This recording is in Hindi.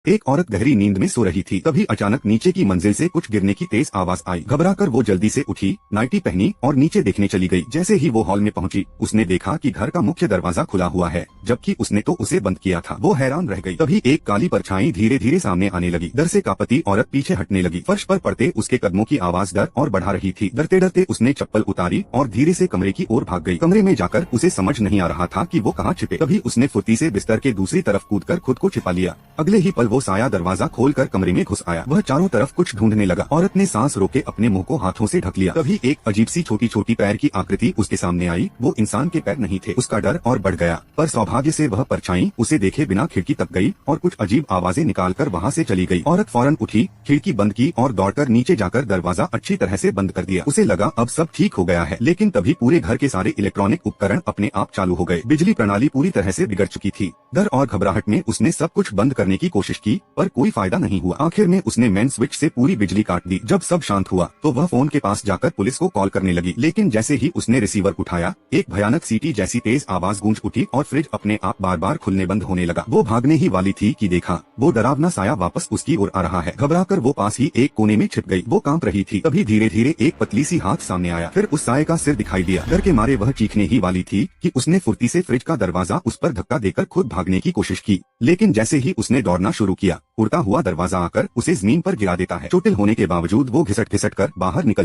एक औरत गहरी नींद में सो रही थी। तभी अचानक नीचे की मंजिल से कुछ गिरने की तेज आवाज आई। घबराकर वो जल्दी से उठी, नाइटी पहनी और नीचे देखने चली गई। जैसे ही वो हॉल में पहुंची, उसने देखा कि घर का मुख्य दरवाजा खुला हुआ है, जबकि उसने तो उसे बंद किया था। वो हैरान रह गई। तभी एक काली परछाई धीरे धीरे सामने आने लगी। डर से कांपती औरत पीछे हटने लगी। फर्श पर पड़ते उसके कदमों की आवाज डर और बढ़ा रही थी। डरते डरते उसने चप्पल उतारी और धीरे से कमरे की ओर भाग गई। कमरे में जाकर उसे समझ नहीं आ रहा था कि वो कहाँ छिपे। तभी उसने फुर्ती से बिस्तर के दूसरी तरफ कूदकर खुद को छिपा लिया। अगले ही पल वो साया दरवाजा खोलकर कमरे में घुस आया। वह चारों तरफ कुछ ढूंढने लगा। औरत ने सांस रोके अपने मुंह को हाथों से ढक लिया। तभी एक अजीब सी छोटी छोटी पैर की आकृति उसके सामने आई। वो इंसान के पैर नहीं थे। उसका डर और बढ़ गया, पर सौभाग्य से वह परछाई उसे देखे बिना खिड़की तक गई और कुछ अजीब आवाजें निकालकर वहाँ से चली गई। औरत फौरन उठी, खिड़की बंद की और दौड़कर नीचे जाकर दरवाजा अच्छी तरह से बंद कर दिया। उसे लगा अब सब ठीक हो गया है, लेकिन तभी पूरे घर के सारे इलेक्ट्रॉनिक उपकरण अपने आप चालू हो गए। बिजली प्रणाली पूरी तरह से बिगड़ चुकी थी। डर और घबराहट में उसने सब कुछ बंद करने की कोशिश की, पर कोई फायदा नहीं हुआ। आखिर में उसने मेन स्विच से पूरी बिजली काट दी। जब सब शांत हुआ तो वह फोन के पास जाकर पुलिस को कॉल करने लगी, लेकिन जैसे ही उसने रिसीवर उठाया, एक भयानक सीटी जैसी तेज आवाज गूंज उठी और फ्रिज अपने आप बार बार खुलने बंद होने लगा। वो भागने ही वाली थी कि देखा, वो डरावना साया वापस उसकी ओर आ रहा है। घबराकर वो पास ही एक कोने में छिप गई। वो कांप रही थी। तभी धीरे धीरे एक पतली सी हाथ सामने आया। फिर उस साये का सिर दिखाई दिया। डर के मारे वह चीखने ही वाली थी कि उसने फुर्ती से फ्रिज का दरवाजा उस पर धक्का देकर खुद भागने की कोशिश की, लेकिन जैसे ही उसने दौड़ना शुरू किया, उड़ता हुआ दरवाजा आकर उसे जमीन पर गिरा देता है। चोटिल होने के बावजूद वो घिसट घिसट कर बाहर निकल